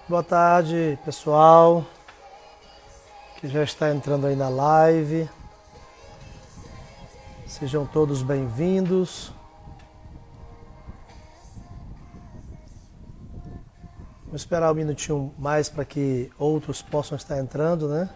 Boa tarde, pessoal, que já está entrando aí na live. Sejam todos bem-vindos. Vou esperar um minutinho mais para que outros possam estar entrando, né?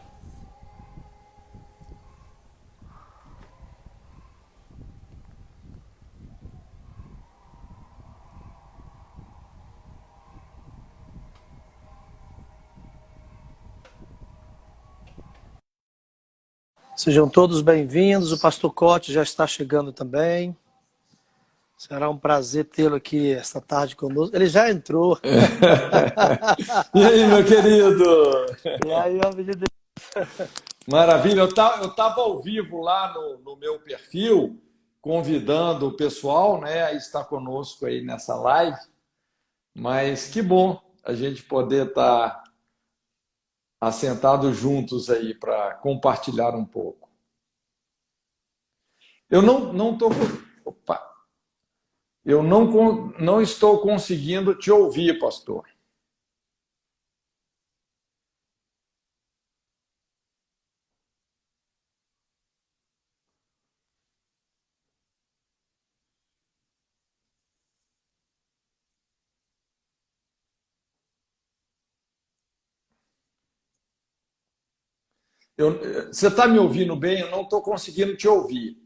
Sejam todos bem-vindos. O pastor Cote já está chegando também. Será um prazer tê-lo aqui esta tarde conosco. Ele já entrou. E aí, meu querido? E aí, homem de Deus? Maravilha, eu tava ao vivo lá no meu perfil, convidando o pessoal, né, a estar conosco aí nessa live, mas que bom a gente poder estar assentados juntos aí para compartilhar um pouco. Eu não tô, opa, eu não estou conseguindo te ouvir, pastor. Você está me ouvindo bem? Eu não estou conseguindo te ouvir.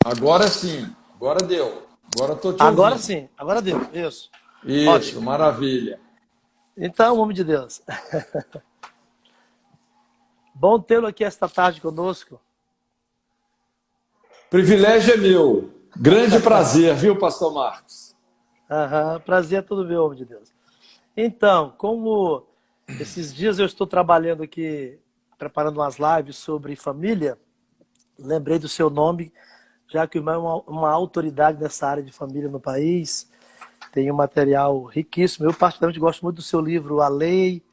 Agora sim, agora deu. Agora estou te Agora ouvindo. sim, agora deu. Isso. Isso, Ótimo. maravilha. Então, homem de Deus. Bom tê-lo aqui esta tarde conosco. Privilégio é meu. Grande prazer, viu, pastor Marcos? Prazer é todo meu, homem de Deus. Então, como esses dias eu estou trabalhando aqui, preparando umas lives sobre família, lembrei do seu nome, já que o irmão é uma autoridade nessa área de família no país, tem um material riquíssimo. Eu particularmente gosto muito do seu livro A Lei,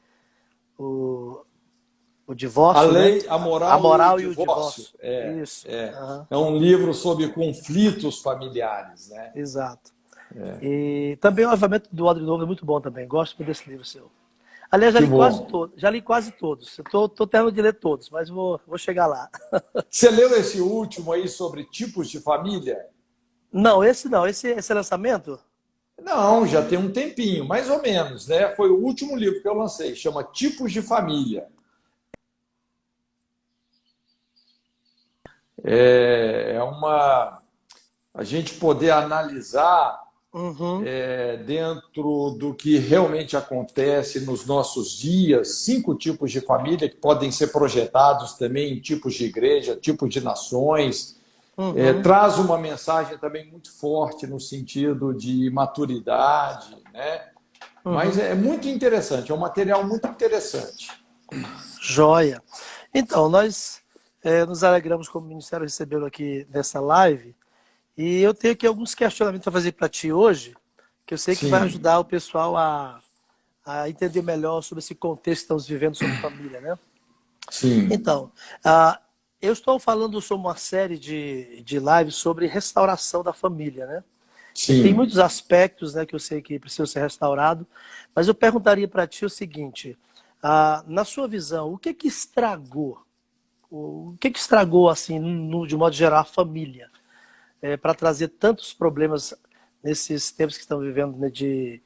o, o A Divórcio, né? lei, a A moral e o Moral e o divórcio. Divórcio. Isso. Aham, É um livro sobre conflitos familiares, né? exato. E também o Avivamento do Odre Novo é muito bom também. Gosto muito desse livro seu. Aliás, já Que li quase bom. todos. Já li quase todos. Estou terminando de ler todos, mas vou chegar lá. Você leu esse último aí sobre tipos de família? Não, esse não. Esse lançamento? Não, já tem um tempinho, mais ou menos, né? Foi o último livro que eu lancei, chama Tipos de Família. É uma a gente poder analisar Uhum, dentro do que realmente acontece nos nossos dias, 5 tipos de família que podem ser projetados também em tipos de igreja, tipos de nações. uhum, Traz uma mensagem também muito forte no sentido de maturidade, né? Mas uhum. é muito interessante, é um material muito interessante. Joia. Então, nós nos alegramos como ministério recebê-lo aqui nessa live. E eu tenho aqui alguns questionamentos para fazer para ti hoje, que eu sei que vai Sim, ajudar o pessoal a entender melhor sobre esse contexto que estamos vivendo sobre família, né? sim, Então, eu estou falando sobre uma série de lives sobre restauração da família, né? E tem sim. muitos aspectos, né, que eu sei que precisam ser restaurados, mas eu perguntaria para ti o seguinte: na sua visão, o que que estragou? O que que estragou, assim, de modo geral, a família, para trazer tantos problemas nesses tempos que estamos vivendo, né, de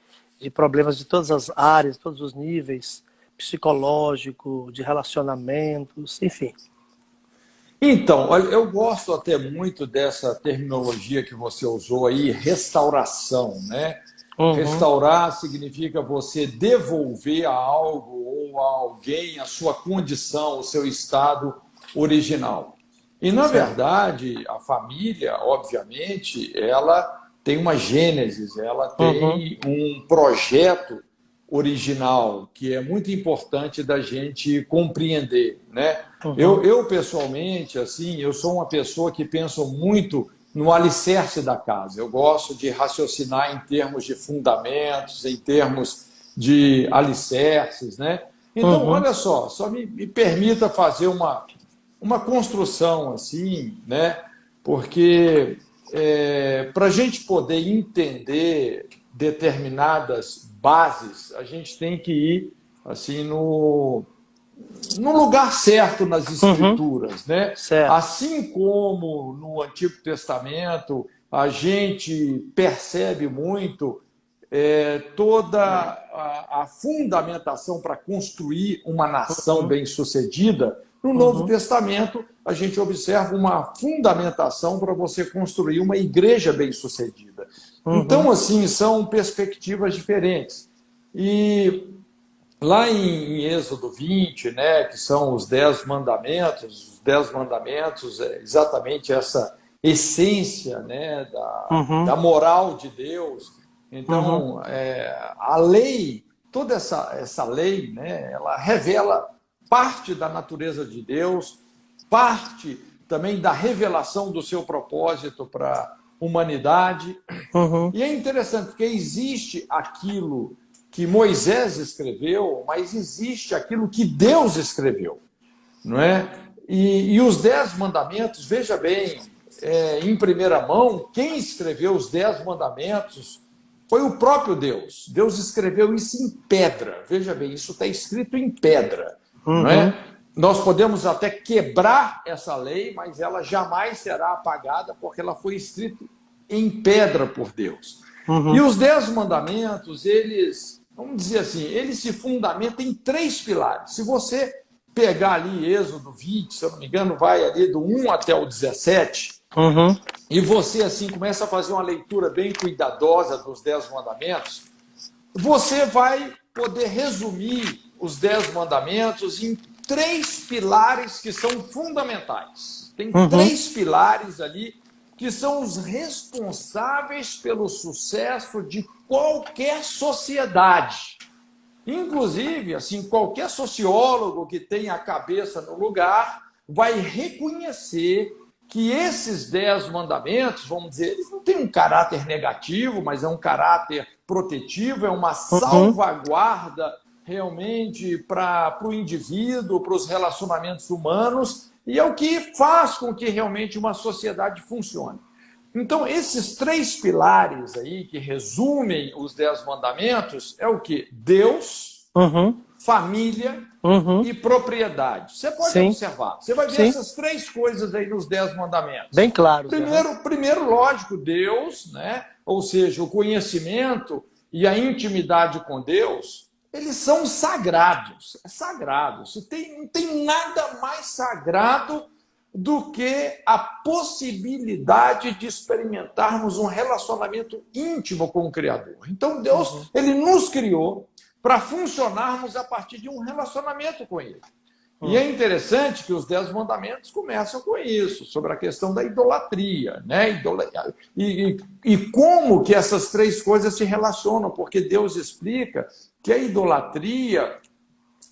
problemas de todas as áreas, todos os níveis, psicológico, de relacionamentos, enfim. Então, olha, eu gosto até muito dessa terminologia que você usou aí, restauração, né? Uhum, Restaurar significa você devolver a algo ou a alguém a sua condição, o seu estado original. E, na certo. verdade, a família, obviamente, ela tem uma gênesis, ela Uhum, tem um projeto original que é muito importante da gente compreender, né? uhum, Eu pessoalmente, assim, eu sou uma pessoa que penso muito no alicerce da casa. Eu gosto de raciocinar em termos de fundamentos, em termos de alicerces, né? Então, olha só me permita fazer uma construção assim, né? Porque para a gente poder entender determinadas bases, a gente tem que ir assim no lugar certo nas escrituras, né? Certo. Assim como no Antigo Testamento a gente percebe muito toda a fundamentação para construir uma nação bem-sucedida, no Novo Testamento a gente observa uma fundamentação para você construir uma igreja bem-sucedida. Então, assim, são perspectivas diferentes. E lá em Êxodo 20, né, que são os 10 mandamentos é exatamente essa essência, né, da moral de Deus. Então, a lei, toda essa lei, né, ela revela parte da natureza de Deus, parte também da revelação do seu propósito para a humanidade. E é interessante, porque existe aquilo que Moisés escreveu, mas existe aquilo que Deus escreveu, não é? E os 10 mandamentos, veja bem, em primeira mão, quem escreveu os 10 mandamentos foi o próprio Deus. Deus escreveu isso em pedra. Veja bem, isso está escrito em pedra, não é? Nós podemos até quebrar essa lei, mas ela jamais será apagada, porque ela foi escrita em pedra por Deus. E os 10 mandamentos, eles, vamos dizer assim, eles se fundamentam em 3 pilares. Se você pegar ali Êxodo 20, se eu não me engano, vai ali do 1 até o 17, e você assim começa a fazer uma leitura bem cuidadosa dos 10 mandamentos, você vai poder resumir os 10 mandamentos em 3 pilares que são fundamentais. Tem 3 pilares ali que são os responsáveis pelo sucesso de qualquer sociedade. Inclusive, assim, qualquer sociólogo que tenha a cabeça no lugar vai reconhecer que esses 10 mandamentos, vamos dizer, eles não têm um caráter negativo, mas é um caráter protetivo, é uma salvaguarda realmente para o indivíduo, para os relacionamentos humanos, e é o que faz com que realmente uma sociedade funcione. Então, esses 3 pilares aí que resumem os 10 mandamentos é o quê? Deus, família e propriedade. Você pode observar. Você vai ver essas 3 coisas aí nos 10 mandamentos. Bem claro. Primeiro, lógico, Deus, né? Ou seja, o conhecimento e a intimidade com Deus, eles são sagrados. É sagrado. Não tem nada mais sagrado do que a possibilidade de experimentarmos um relacionamento íntimo com o Criador. Então, Deus, ele nos criou para funcionarmos a partir de um relacionamento com Ele. E é interessante que os 10 mandamentos começam com isso, sobre a questão da idolatria, né? E como que essas 3 coisas se relacionam, porque Deus explica que a idolatria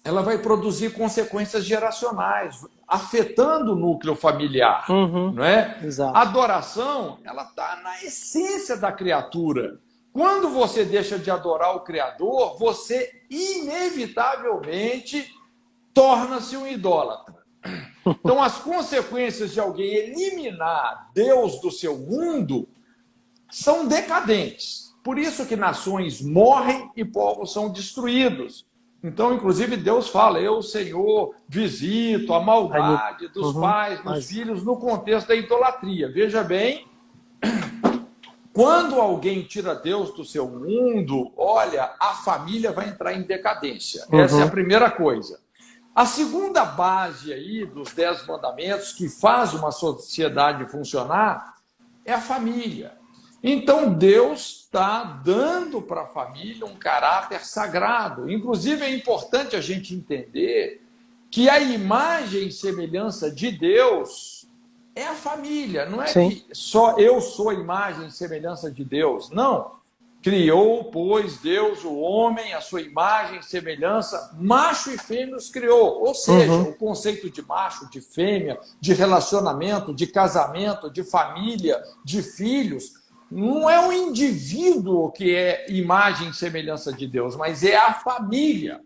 ela vai produzir consequências geracionais, afetando o núcleo familiar, não é? Exato. A adoração, ela está na essência da criatura. Quando você deixa de adorar o Criador, você inevitavelmente torna-se um idólatra. Então, as consequências de alguém eliminar Deus do seu mundo são decadentes. Por isso que nações morrem e povos são destruídos. Então, inclusive, Deus fala, eu, Senhor, visito a maldade dos pais, dos filhos, no contexto da idolatria. Veja bem, quando alguém tira Deus do seu mundo, olha, a família vai entrar em decadência. Essa é a primeira coisa. A segunda base aí dos 10 mandamentos que faz uma sociedade funcionar é a família. Então, Deus está dando para a família um caráter sagrado. Inclusive, é importante a gente entender que a imagem e semelhança de Deus é a família. Não é que só eu sou a imagem e semelhança de Deus. Não. Criou, pois, Deus, o homem, a sua imagem e semelhança, macho e fêmea os criou. Ou seja, o conceito de macho, de fêmea, de relacionamento, de casamento, de família, de filhos, não é o indivíduo que é imagem e semelhança de Deus, mas é a família.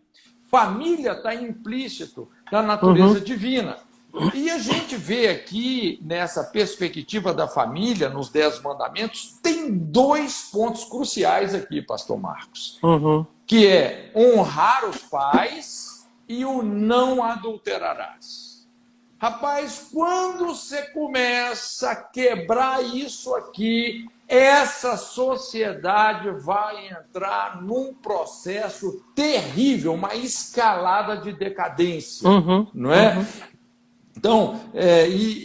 Família está implícito na natureza divina. E a gente vê aqui, nessa perspectiva da família, nos 10 mandamentos, tem 2 pontos cruciais aqui, pastor Marcos. Que é honrar os pais e o não adulterarás. Rapaz, quando você começa a quebrar isso aqui, essa sociedade vai entrar num processo terrível, uma escalada de decadência, não é? Então,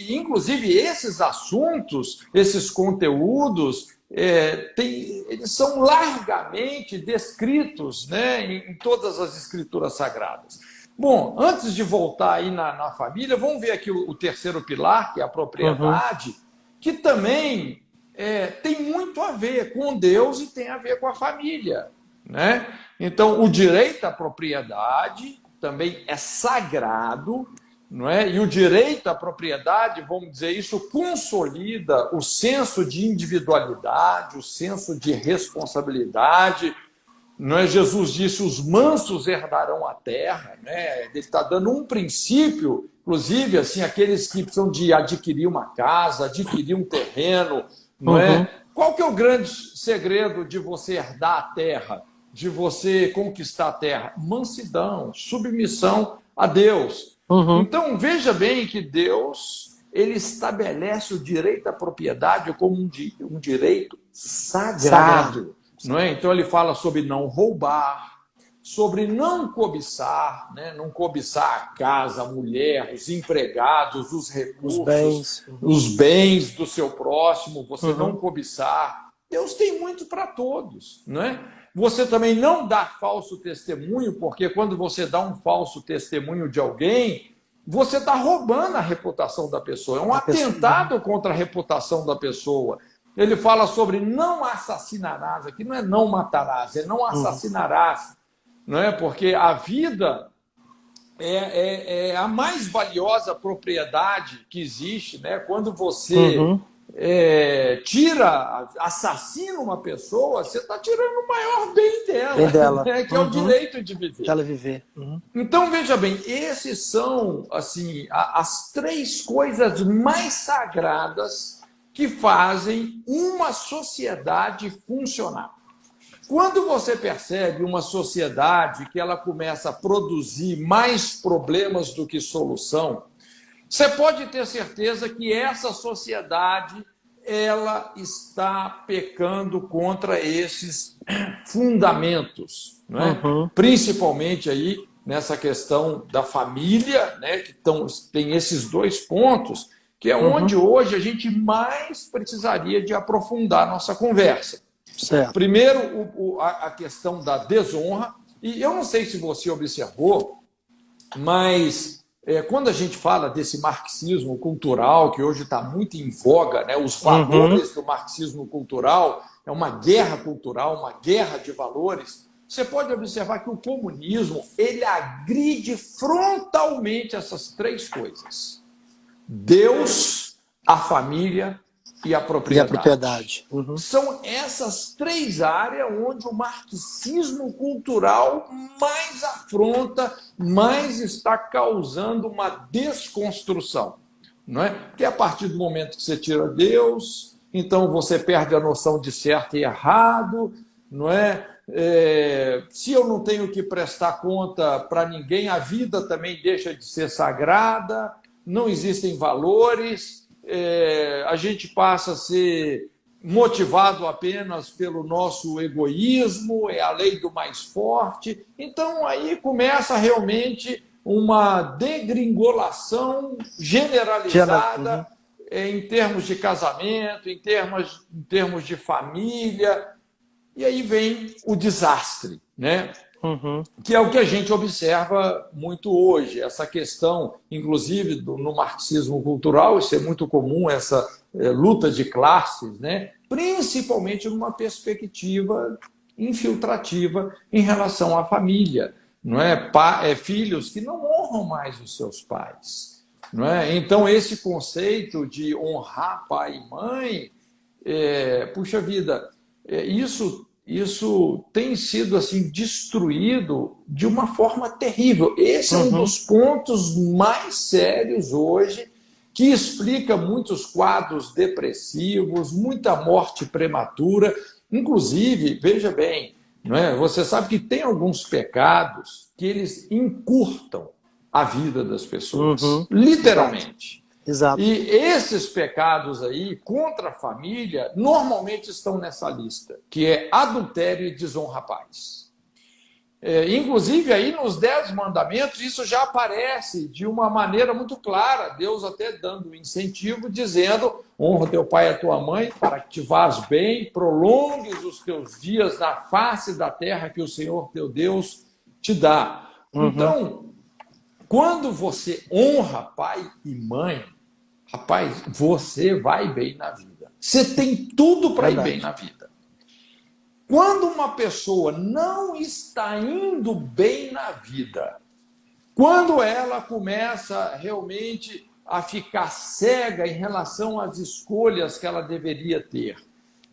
inclusive esses assuntos, esses conteúdos, eles são largamente descritos, né, em todas as escrituras sagradas. Bom, antes de voltar aí na família, vamos ver aqui o terceiro pilar, que é a propriedade, que também tem muito a ver com Deus e tem a ver com a família, né? Então, o direito à propriedade também é sagrado, não é? E o direito à propriedade, vamos dizer, isso consolida o senso de individualidade, o senso de responsabilidade. Não é? Jesus disse: os mansos herdarão a terra, né? Ele está dando um princípio, inclusive, assim, aqueles que precisam de adquirir uma casa, adquirir um terreno, não é? Qual que é o grande segredo de você herdar a terra, de você conquistar a terra? Mansidão, submissão a Deus. Então, veja bem que Deus, ele estabelece o direito à propriedade como um direito sagrado. Não é? Então, ele fala sobre não roubar, sobre não cobiçar, né? Não cobiçar a casa, a mulher, os empregados, os recursos, os bens do seu próximo, você não cobiçar. Deus tem muito para todos, não é? Você também não dá falso testemunho, porque quando você dá um falso testemunho de alguém, você está roubando a reputação da pessoa. É um atentado contra a reputação da pessoa. Ele fala sobre não assassinarás. Aqui não é não matarás, é não assassinarás. Não é? Porque a vida é a mais valiosa propriedade que existe, né? Quando você assassina uma pessoa, você está tirando o maior bem dela, né? Que é o direito de viver. Ela viver. Então, veja bem, esses são assim, as 3 coisas mais sagradas que fazem uma sociedade funcionar. Quando você percebe uma sociedade que ela começa a produzir mais problemas do que solução, você pode ter certeza que essa sociedade ela está pecando contra esses fundamentos, não é? Principalmente aí nessa questão da família, né, que tem esses 2 pontos, que é onde hoje a gente mais precisaria de aprofundar nossa conversa. Certo. Primeiro, a questão da desonra, e eu não sei se você observou, mas quando a gente fala desse marxismo cultural, que hoje está muito em voga, né, os valores do marxismo cultural, é uma guerra cultural, uma guerra de valores, você pode observar que o comunismo ele agride frontalmente essas 3 coisas. Deus, a família e a propriedade. São essas 3 áreas onde o marxismo cultural mais afronta, mais está causando uma desconstrução. Não é? Porque a partir do momento que você tira Deus, então você perde a noção de certo e errado, não é? Se eu não tenho que prestar conta para ninguém, a vida também deixa de ser sagrada, não existem valores, a gente passa a ser motivado apenas pelo nosso egoísmo, é a lei do mais forte. Então, aí começa realmente uma degringolação generalizada em termos de casamento, em termos de família. E aí vem o desastre, né? Que é o que a gente observa muito hoje. Essa questão, inclusive, no marxismo cultural, isso é muito comum, essa luta de classes, né? principalmente numa perspectiva infiltrativa em relação à família, não é? Filhos que não honram mais os seus pais, não é? Então, esse conceito de honrar pai e mãe, puxa vida, isso tem sido assim destruído de uma forma terrível. Esse é um dos pontos mais sérios hoje, que explica muitos quadros depressivos, muita morte prematura. Inclusive, veja bem, não é? Você sabe que tem alguns pecados que eles encurtam a vida das pessoas, literalmente. Exato. E esses pecados aí contra a família normalmente estão nessa lista, que é adultério e desonra a pais. Inclusive, aí nos 10 mandamentos, isso já aparece de uma maneira muito clara, Deus até dando um incentivo, dizendo: honra teu pai e a tua mãe, para que te vás bem, prolongues os teus dias na face da terra que o Senhor teu Deus te dá. Então, quando você honra pai e mãe, rapaz, você vai bem na vida. Você tem tudo para ir bem na vida. Quando uma pessoa não está indo bem na vida, quando ela começa realmente a ficar cega em relação às escolhas que ela deveria ter,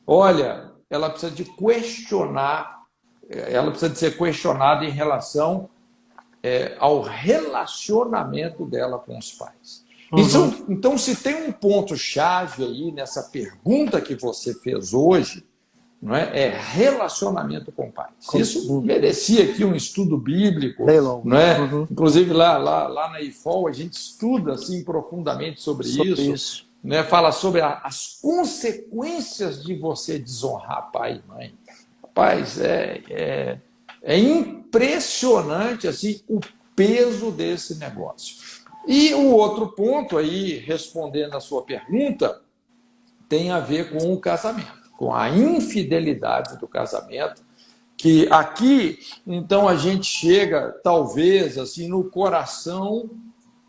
olha, ela precisa de questionar, ela precisa de ser questionada em relação ao relacionamento dela com os pais. Então, se tem um ponto-chave aí nessa pergunta que você fez hoje, não é relacionamento com pais. Isso merecia aqui um estudo bíblico, não é? Inclusive lá na IFOL a gente estuda assim profundamente sobre isso. Né? Fala sobre as consequências de você desonrar pai e mãe. Rapaz, é impressionante assim o peso desse negócio. E o outro ponto aí, respondendo a sua pergunta, tem a ver com o casamento, com a infidelidade do casamento, que aqui, então, a gente chega, talvez, assim, no coração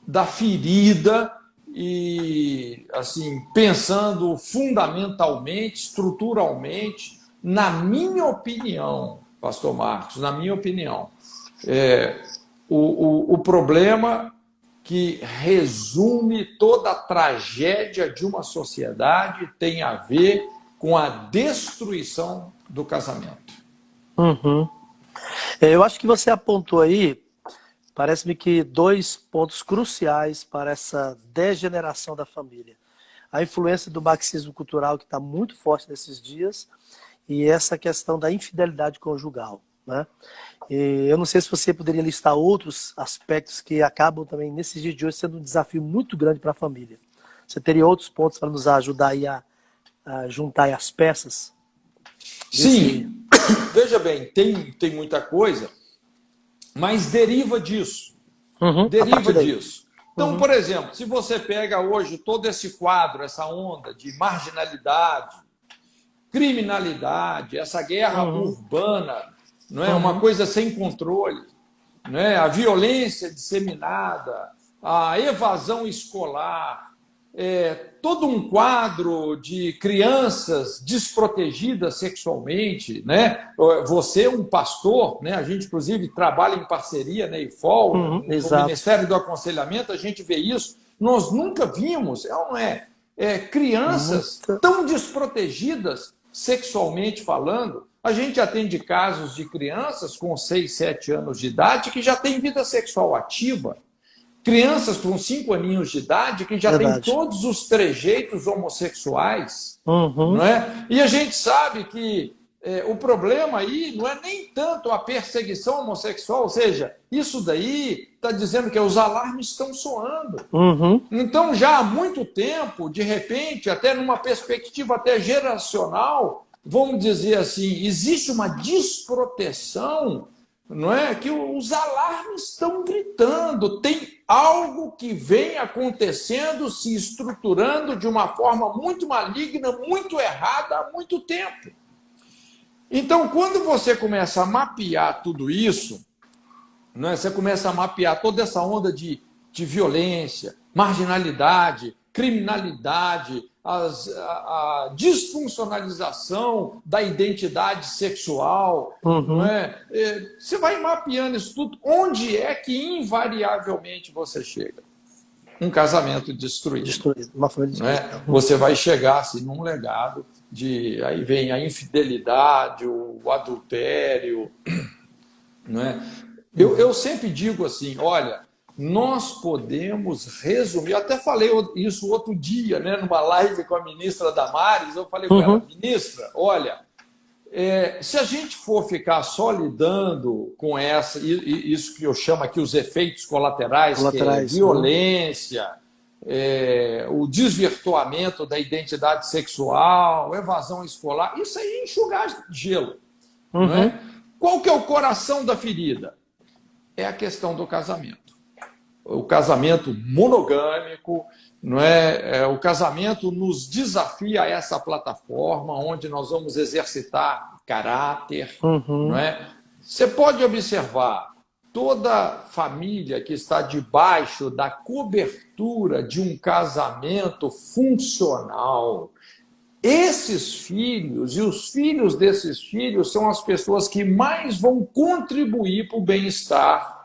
da ferida e, assim, pensando fundamentalmente, estruturalmente, na minha opinião, pastor Marcos, na minha opinião, o problema que resume toda a tragédia de uma sociedade tem a ver com a destruição do casamento. Eu acho que você apontou aí, parece-me que 2 pontos cruciais para essa degeneração da família. A influência do marxismo cultural, que está muito forte nesses dias, e essa questão da infidelidade conjugal, né? E eu não sei se você poderia listar outros aspectos que acabam também, nesses dias de hoje, sendo um desafio muito grande para a família. Você teria outros pontos para nos ajudar aí a juntar aí as peças? Sim, veja bem, tem muita coisa, mas deriva disso. Deriva disso. Então, por exemplo, se você pega hoje todo esse quadro, essa onda de marginalidade, criminalidade, essa guerra urbana, não é uma coisa sem controle, não é? A violência disseminada, a evasão escolar, todo um quadro de crianças desprotegidas sexualmente, né? Você é um pastor, né? A gente inclusive trabalha em parceria, né? IFOL, no Ministério do Aconselhamento, a gente vê isso. Nós nunca vimos, não é? Crianças tão desprotegidas sexualmente falando. A gente atende casos de crianças com 6, 7 anos de idade que já têm vida sexual ativa. Crianças com 5 aninhos de idade que já têm todos os trejeitos homossexuais. Não é? E a gente sabe que o problema aí não é nem tanto a perseguição homossexual, ou seja, isso daí está dizendo que os alarmes estão soando. Então, já há muito tempo, de repente, até numa perspectiva até geracional, vamos dizer assim, existe uma desproteção, não é? Que os alarmes estão gritando, tem algo que vem acontecendo, se estruturando de uma forma muito maligna, muito errada há muito tempo. Então, quando você começa a mapear tudo isso, não é? Você começa a mapear toda essa onda de violência, marginalidade, criminalidade, a disfuncionalização da identidade sexual, não é? Você vai mapeando isso tudo, onde é que invariavelmente você chega? Um casamento destruído. Uma família destruída. Não é? Você vai chegar assim, num legado de... Aí vem a infidelidade, o adultério. Não é? Eu sempre digo assim, olha, nós podemos resumir, eu até falei isso outro dia, né, numa live com a ministra Damares, eu falei com ela, ministra, olha, se a gente for ficar só lidando com isso que eu chamo aqui os efeitos colaterais, que é violência, o desvirtuamento da identidade sexual, evasão escolar, isso aí é enxugar gelo. Não é? Qual que é o coração da ferida? É a questão do casamento. O casamento monogâmico, não é? O casamento nos desafia a essa plataforma onde nós vamos exercitar caráter, não é? Você pode observar toda família que está debaixo da cobertura de um casamento funcional. Esses filhos e os filhos desses filhos são as pessoas que mais vão contribuir para o bem-estar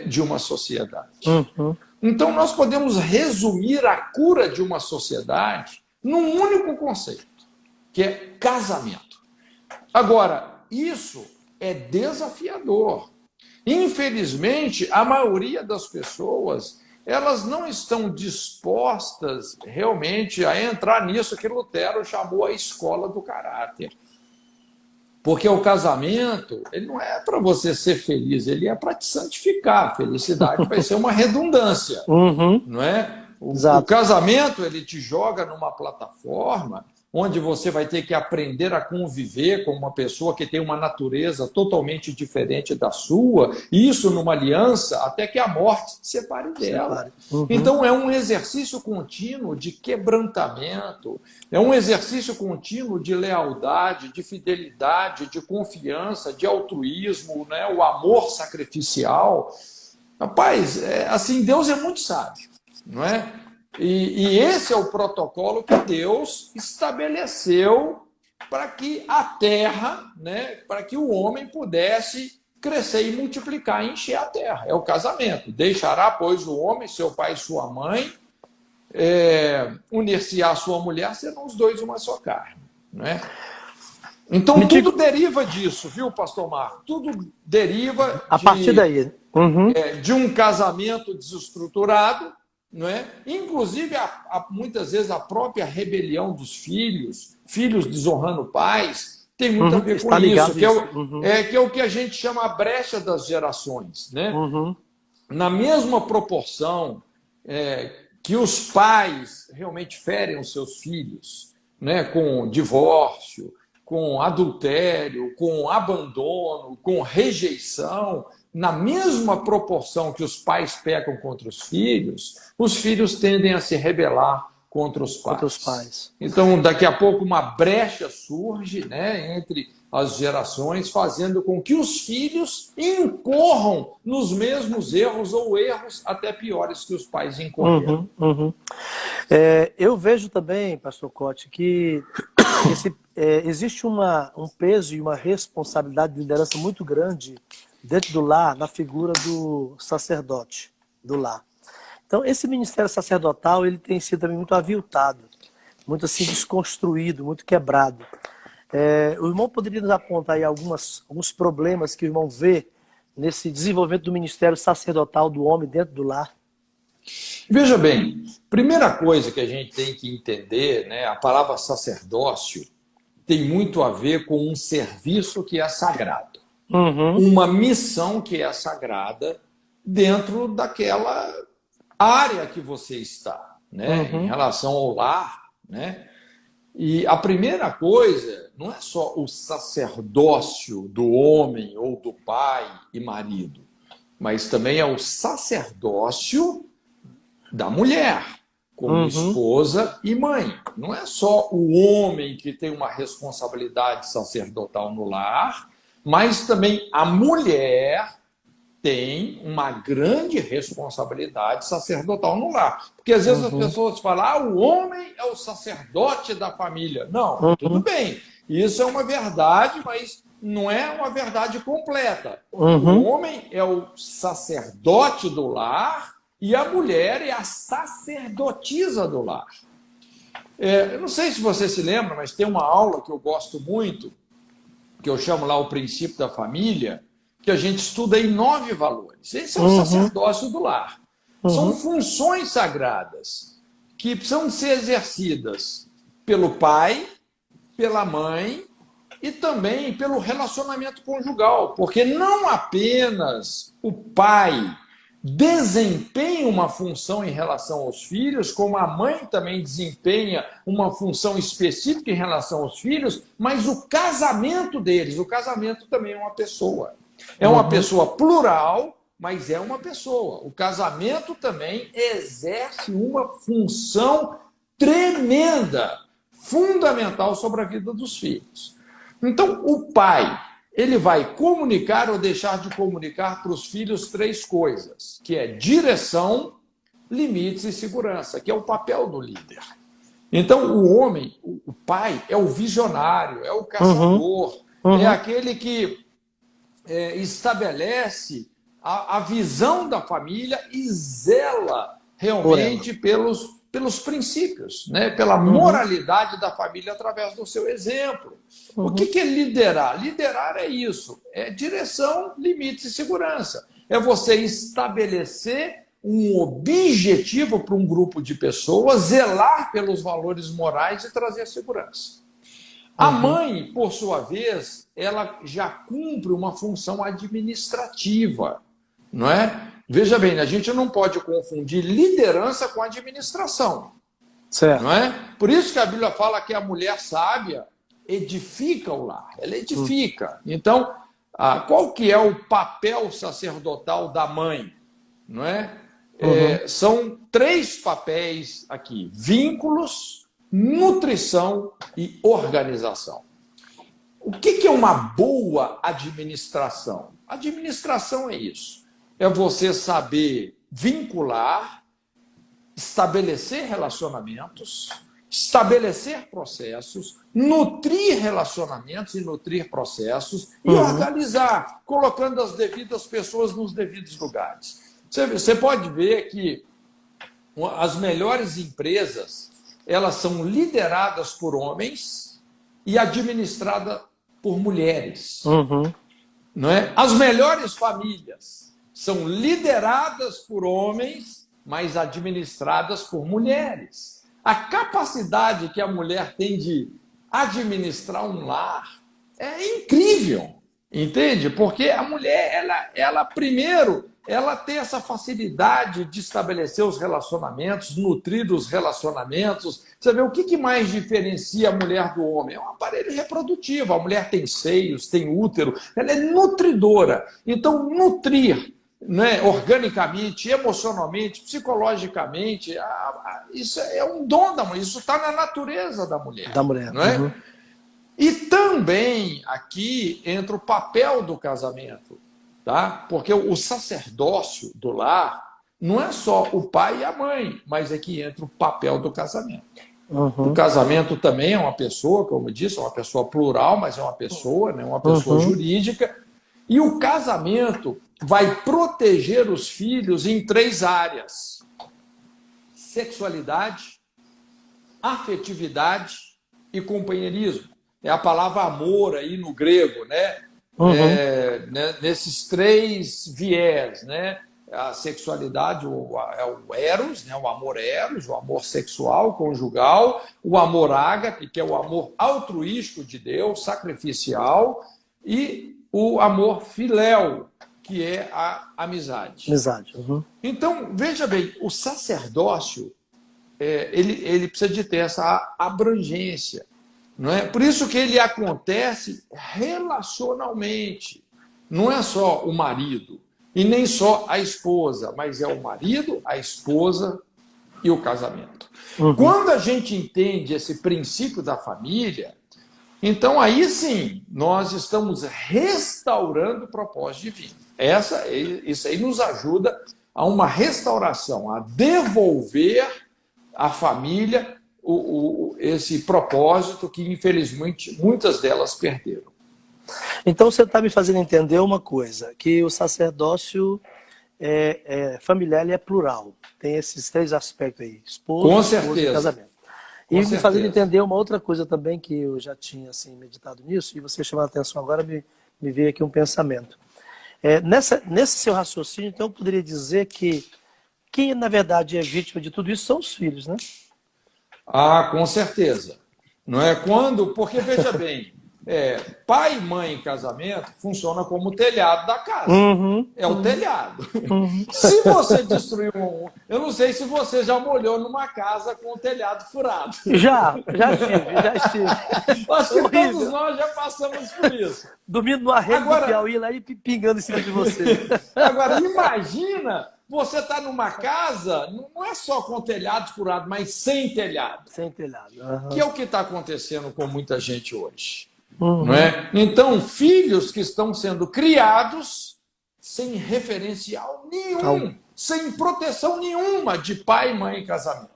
de uma sociedade. Então, nós podemos resumir a cura de uma sociedade num único conceito, que é casamento. Agora, isso é desafiador. Infelizmente, a maioria das pessoas, elas não estão dispostas realmente a entrar nisso que Lutero chamou a escola do caráter. Porque o casamento, ele não é para você ser feliz, ele é para te santificar. A felicidade vai ser uma redundância, não é? O casamento, ele te joga numa plataforma onde você vai ter que aprender a conviver com uma pessoa que tem uma natureza totalmente diferente da sua, e isso numa aliança até que a morte te separe dela. Então é um exercício contínuo de quebrantamento, é um exercício contínuo de lealdade, de fidelidade, de confiança, de altruísmo, né? O amor sacrificial. Rapaz, assim, Deus é muito sábio, não é? E esse é o protocolo que Deus estabeleceu para que a terra, né, para que o homem pudesse crescer e multiplicar e encher a terra. É o casamento. Deixará, pois, o homem, seu pai e sua mãe, unir-se à sua mulher, serão os dois uma só carne. Né? Então, tudo deriva disso, viu, pastor Marco? Tudo deriva a partir daí. De um casamento desestruturado, não é? Inclusive, muitas vezes, a própria rebelião dos filhos desonrando pais, tem muito a ver com isso, que é o que a gente chama a brecha das gerações. Né? Na mesma proporção que os pais realmente ferem os seus filhos, né? Com divórcio, com adultério, com abandono, com rejeição, na mesma proporção que os pais pecam contra os filhos tendem a se rebelar contra os pais. Então, daqui a pouco, uma brecha surge, né, entre as gerações, fazendo com que os filhos incorram nos mesmos erros ou erros até piores que os pais incorreram. Eu vejo também, pastor Cote, que existe um peso e uma responsabilidade de liderança muito grande dentro do lar, na figura do sacerdote do lar. Então, esse ministério sacerdotal, ele tem sido também muito aviltado, muito assim desconstruído, muito quebrado. O irmão poderia nos apontar aí alguns problemas que o irmão vê nesse desenvolvimento do ministério sacerdotal do homem dentro do lar? Veja bem, primeira coisa que a gente tem que entender, né, a palavra sacerdócio tem muito a ver com um serviço que é sagrado. Uma missão que é sagrada dentro daquela área que você está, né? Em relação ao lar. Né? E a primeira coisa não é só o sacerdócio do homem ou do pai e marido, mas também é o sacerdócio da mulher, como esposa e mãe. Não é só o homem que tem uma responsabilidade sacerdotal no lar, mas também a mulher tem uma grande responsabilidade sacerdotal no lar. Porque às vezes as pessoas falam, o homem é o sacerdote da família. Não, tudo bem. Isso é uma verdade, mas não é uma verdade completa. O homem é o sacerdote do lar e a mulher é a sacerdotisa do lar. Eu não sei se você se lembra, mas tem uma aula que eu gosto muito, que eu chamo lá o princípio da família, que a gente estuda aí 9 valores. Esse é o sacerdócio do lar. São funções sagradas que precisam ser exercidas pelo pai, pela mãe e também pelo relacionamento conjugal, porque não apenas o pai desempenha uma função em relação aos filhos, como a mãe também desempenha uma função específica em relação aos filhos, mas o casamento deles, o casamento também é uma pessoa. É uma pessoa plural, mas é uma pessoa. O casamento também exerce uma função tremenda, fundamental sobre a vida dos filhos. Então, o pai, ele vai comunicar ou deixar de comunicar para os filhos 3 coisas, que é direção, limites e segurança, que é o papel do líder. Então, o homem, o pai, é o visionário, é o caçador, é aquele que estabelece a visão da família e zela realmente pelos princípios, né? Pela moralidade da família através do seu exemplo. O que é liderar? Liderar é isso, é direção, limites e segurança. É você estabelecer um objetivo para um grupo de pessoas, zelar pelos valores morais e trazer segurança. A mãe, por sua vez, ela já cumpre uma função administrativa, não é? Veja bem, a gente não pode confundir liderança com administração, certo. não é? Por isso que a Bíblia fala que a mulher sábia edifica o lar, ela edifica. Então, qual que é o papel sacerdotal da mãe, não é? São 3 papéis aqui: vínculos, nutrição e organização. O que é uma boa administração? Administração é isso. É você saber vincular, estabelecer relacionamentos, estabelecer processos, nutrir relacionamentos e nutrir processos e organizar, colocando as devidas pessoas nos devidos lugares. Você pode ver que as melhores empresas, elas são lideradas por homens e administradas por mulheres. Não é? As melhores famílias são lideradas por homens, mas administradas por mulheres. A capacidade que a mulher tem de administrar um lar é incrível, entende? Porque a mulher, ela primeiro, ela tem essa facilidade de estabelecer os relacionamentos, nutrir os relacionamentos. Você vê, o que mais diferencia a mulher do homem? É um aparelho reprodutivo. A mulher tem seios, tem útero, ela é nutridora. Então, nutrir, né, organicamente, emocionalmente, psicologicamente, isso é um dom da mulher, isso está na natureza da mulher. Da mulher. Não é? E também aqui entra o papel do casamento. Tá? Porque o sacerdócio do lar não é só o pai e a mãe, mas é que entra o papel do casamento. O casamento também é uma pessoa, como eu disse, é uma pessoa plural, mas é uma pessoa, né? Uma pessoa jurídica. E o casamento vai proteger os filhos em 3 áreas: sexualidade, afetividade e companheirismo. É a palavra amor aí no grego, né? Nesses 3 viés, né? A sexualidade, é o eros, né? O amor eros, o amor sexual, conjugal, o amor ágape, que é o amor altruístico de Deus, sacrificial, e o amor filéu, que é a amizade. Amizade. Então, veja bem, o sacerdócio, ele precisa de ter essa abrangência. Não é? Por isso que ele acontece relacionalmente. Não é só o marido e nem só a esposa, mas é o marido, a esposa e o casamento. Quando a gente entende esse princípio da família, então aí sim nós estamos restaurando o propósito divino. Isso aí nos ajuda a uma restauração, a devolver à família esse propósito que, infelizmente, muitas delas perderam. Então você está me fazendo entender uma coisa, que o sacerdócio familiar é plural. Tem esses 3 aspectos aí, esposa e casamento. E me fazendo entender uma outra coisa também, que eu já tinha assim, meditado nisso, e você chamou a atenção agora, me veio aqui um pensamento. Nesse seu raciocínio, então, eu poderia dizer que quem, na verdade, é vítima de tudo isso são os filhos, né? Ah, com certeza. Não é porque, veja bem, pai e mãe em casamento funciona como o telhado da casa. É o telhado. Se você destruir eu não sei se você já molhou numa casa com o telhado furado. Já estive. Acho que todos nós já passamos por isso. Dormindo no arreio do Piauí lá e pingando em cima de você. Agora, imagina, você está numa casa, não é só com telhado furado, mas sem telhado. Sem telhado. Que é o que está acontecendo com muita gente hoje. Não é? Então, filhos que estão sendo criados sem referencial nenhum, sem proteção nenhuma de pai e mãe em casamento.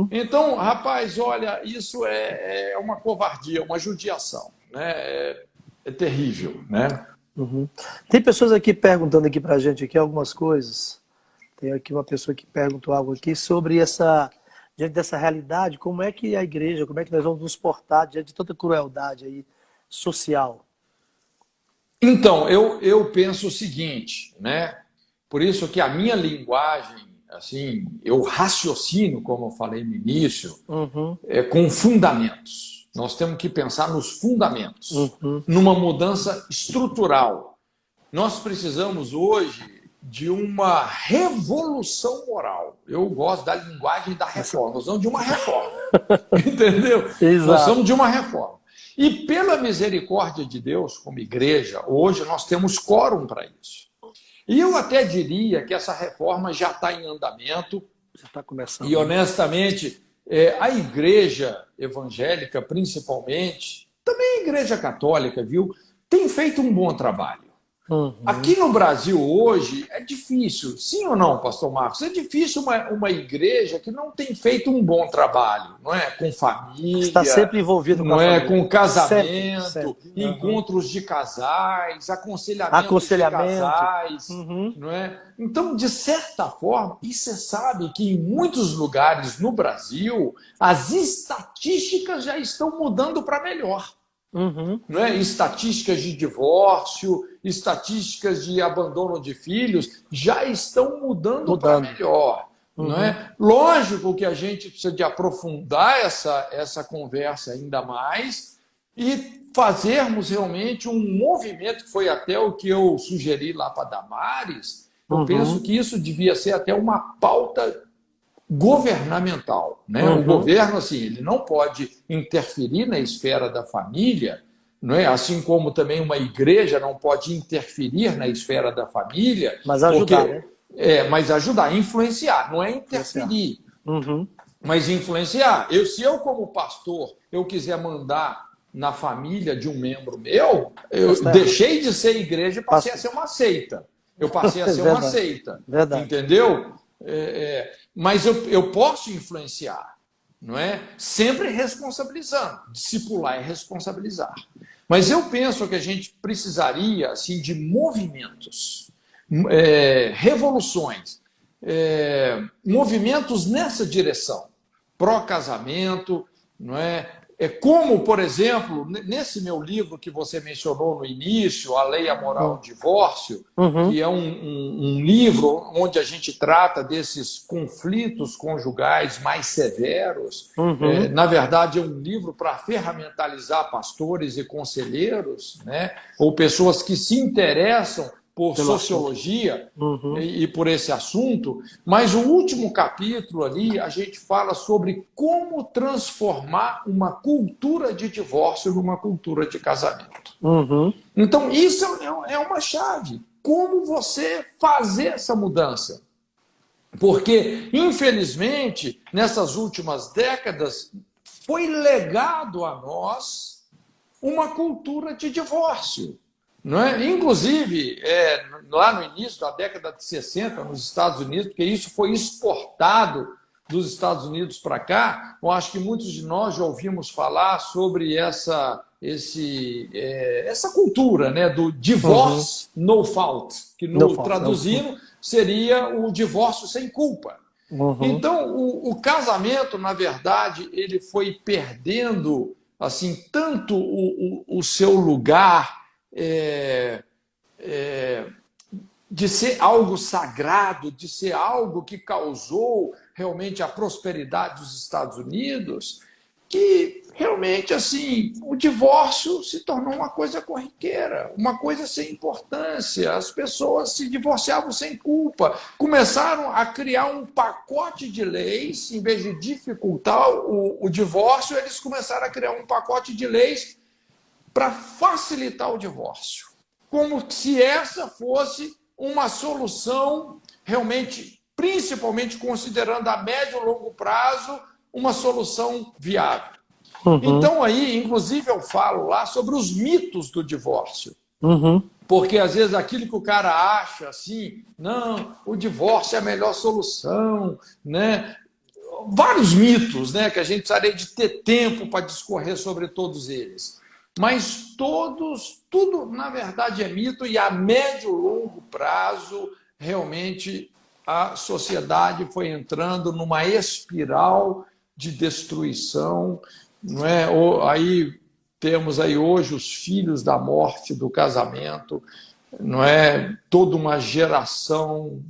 Então, rapaz, olha, isso é uma covardia, uma judiação. Né? É terrível. Né? Tem pessoas aqui perguntando aqui pra gente aqui algumas coisas. Tem aqui uma pessoa que perguntou algo aqui sobre diante dessa realidade, como é que a igreja, como é que nós vamos nos portar diante de tanta crueldade aí social? Então, eu penso o seguinte, né? Por isso que a minha linguagem, assim, eu raciocino, como eu falei no início, com fundamentos. Nós temos que pensar nos fundamentos, numa mudança estrutural. Nós precisamos hoje de uma revolução moral. Eu gosto da linguagem da reforma. Nós somos de uma reforma. Entendeu? Exato. Nós somos de uma reforma. E pela misericórdia de Deus, como igreja, hoje nós temos quórum para isso. E eu até diria que essa reforma já está em andamento. Já está começando. E honestamente, a igreja evangélica, principalmente, também a igreja católica, viu, tem feito um bom trabalho. Aqui no Brasil hoje é difícil, sim ou não, pastor Marcos? É difícil uma igreja que não tem feito um bom trabalho, não é? Com família. Está sempre envolvido com não a é? família. Com casamento, sempre. Encontros de casais, aconselhamento de casais. Não é? Então, de certa forma, e você sabe que em muitos lugares no Brasil as estatísticas já estão mudando para melhor. Não é? Estatísticas de divórcio, estatísticas de abandono de filhos já estão mudando para melhor. Não é? Lógico que a gente precisa de aprofundar essa conversa ainda mais e fazermos realmente um movimento, que foi até o que eu sugeri lá para Damares. Eu penso que isso devia ser até uma pauta governamental, né? O governo, assim, ele não pode interferir na esfera da família, não é? Assim como também uma igreja não pode interferir na esfera da família, mas ajudar, né? Mas ajudar, influenciar, não é interferir, mas influenciar. Se eu como pastor eu quiser mandar na família de um membro meu, eu deixei de ser igreja e passei a ser uma seita. Eu passei a ser uma seita, entendeu? Mas eu posso influenciar, não é? Sempre responsabilizando. Discipular é responsabilizar. Mas eu penso que a gente precisaria assim, de movimentos, revoluções, movimentos nessa direção, pró-casamento, não é? Como, por exemplo, nesse meu livro que você mencionou no início, A Lei, a Moral, o Divórcio, que é um livro onde a gente trata desses conflitos conjugais mais severos. Na verdade, é um livro para ferramentalizar pastores e conselheiros, né? Ou pessoas que se interessam por sociologia e por esse assunto, mas o último capítulo ali a gente fala sobre como transformar uma cultura de divórcio numa cultura de casamento. Então isso é uma chave. Como você fazer essa mudança? Porque, infelizmente, nessas últimas décadas, foi legado a nós uma cultura de divórcio. não é? Inclusive, lá no início da década de 60, nos Estados Unidos, porque isso foi exportado dos Estados Unidos para cá, eu acho que muitos de nós já ouvimos falar sobre essa cultura, né, do divorce no fault, que traduzindo seria o divórcio sem culpa. Então, o casamento, na verdade, ele foi perdendo assim tanto o seu lugar de ser algo sagrado, de ser algo que causou realmente a prosperidade dos Estados Unidos, que realmente assim o divórcio se tornou uma coisa corriqueira, uma coisa sem importância. As pessoas se divorciavam sem culpa, começaram a criar um pacote de leis, em vez de dificultar o divórcio, eles começaram a criar um pacote de leis para facilitar o divórcio, como se essa fosse uma solução realmente, principalmente considerando a médio e longo prazo, uma solução viável. Então aí, inclusive, eu falo lá sobre os mitos do divórcio. Porque às vezes aquilo que o cara acha assim, não, o divórcio é a melhor solução, né? Vários mitos, né, que a gente precisaria de ter tempo para discorrer sobre todos eles. Mas tudo, na verdade, é mito, e a médio e longo prazo, realmente, a sociedade foi entrando numa espiral de destruição, não é? Aí temos aí hoje os filhos da morte do casamento, não é? Toda uma geração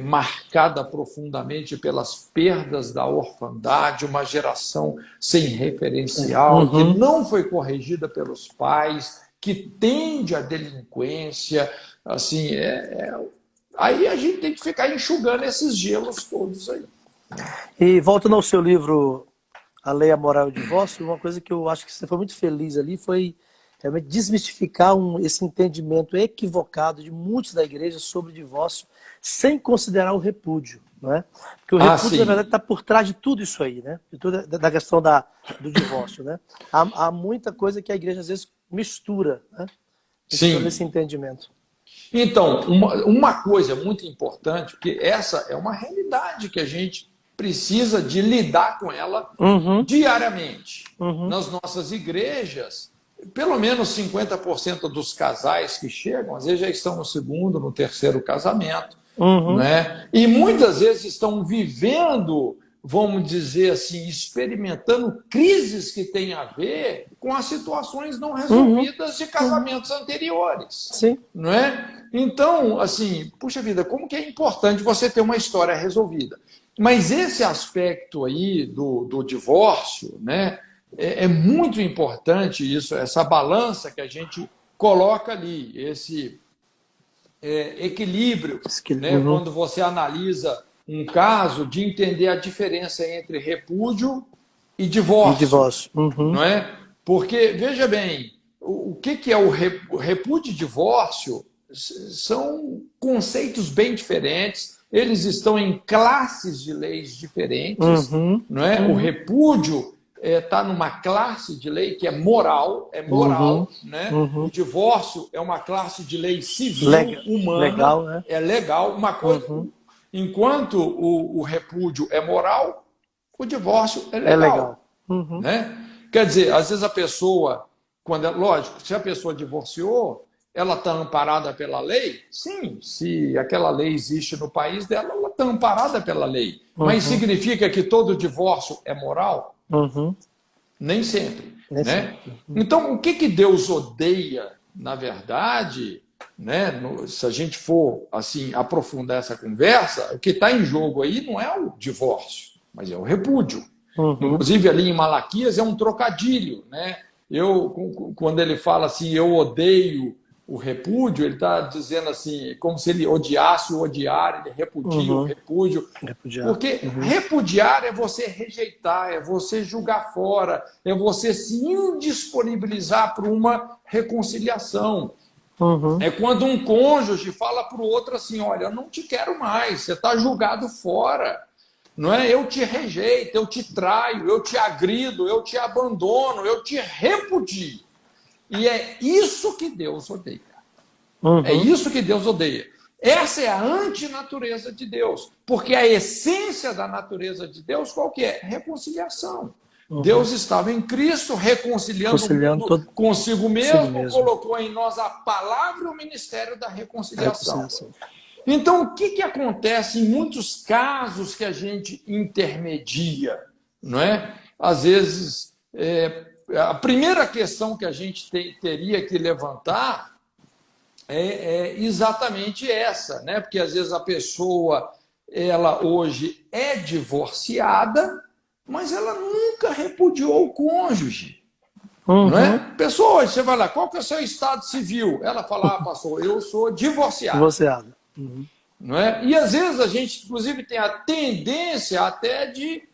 marcada profundamente pelas perdas da orfandade, uma geração sem referencial, que não foi corrigida pelos pais, que tende à delinquência, assim, aí a gente tem que ficar enxugando esses gelos todos aí. E voltando ao seu livro A Lei, a Moral e o Divórcio, uma coisa que eu acho que você foi muito feliz ali foi realmente desmistificar esse entendimento equivocado de muitos da igreja sobre o divórcio, sem considerar o repúdio, não é? Porque o repúdio, na verdade, está por trás de tudo isso aí, né? De toda da questão do divórcio, né? Há muita coisa que a igreja às vezes mistura, né? Mistura esse entendimento. Então, uma coisa muito importante, porque essa é uma realidade que a gente precisa de lidar com ela diariamente. Nas nossas igrejas, pelo menos 50% dos casais que chegam, às vezes já estão no segundo, no terceiro casamento, né? E muitas vezes estão vivendo, vamos dizer assim, experimentando crises que têm a ver com as situações não resolvidas de casamentos anteriores. Sim. Não é? Então, assim, puxa vida, como que é importante você ter uma história resolvida. Mas esse aspecto aí do divórcio, né, é muito importante isso, essa balança que a gente coloca ali, esse equilíbrio, né, quando você analisa um caso, de entender a diferença entre repúdio e divórcio. Não é? Porque, veja bem, o que é o repúdio e divórcio? São conceitos bem diferentes, eles estão em classes de leis diferentes, não é? O repúdio está numa classe de lei que é moral, né? O divórcio é uma classe de lei civil, humana, legal, né? é legal, uma coisa. Enquanto o repúdio é moral, o divórcio é legal. Né? Quer dizer, às vezes a pessoa, lógico, se a pessoa divorciou, ela está amparada pela lei? Sim, se aquela lei existe no país dela, ela está amparada pela lei. Mas significa que todo divórcio é moral? Nem sempre. Né? Então, o que Deus odeia, na verdade, né, se a gente for assim aprofundar essa conversa, o que está em jogo aí não é o divórcio, mas é o repúdio. Inclusive, ali em Malaquias é um trocadilho. Né? Quando ele fala assim, eu odeio o repúdio, ele está dizendo assim, como se ele odiasse o odiar, ele repudia o repúdio. Porque repudiar é você rejeitar, é você julgar fora, é você se indisponibilizar para uma reconciliação. É quando um cônjuge fala para o outro assim, olha, eu não te quero mais, você está julgado fora. Não é? Eu te rejeito, eu te traio, eu te agrido, eu te abandono, eu te repudio. E é isso que Deus odeia. Uhum. É isso que Deus odeia. Essa é a antinatureza de Deus. Porque a essência da natureza de Deus, qual que é? Reconciliação. Uhum. Deus estava em Cristo, reconciliando o mundo consigo mesmo, colocou em nós a palavra e o ministério da reconciliação. Então, o que acontece em muitos casos que a gente intermedia? Não é? Às vezes, a primeira questão que a gente teria que levantar é exatamente essa, né? Porque às vezes a pessoa, ela hoje é divorciada, mas ela nunca repudiou o cônjuge. Uhum. Não é? Pessoa, hoje você vai lá, qual que é o seu estado civil? Ela fala, pastor, eu sou divorciada. Divorciada. Uhum. Não é? E às vezes a gente, inclusive, tem a tendência até de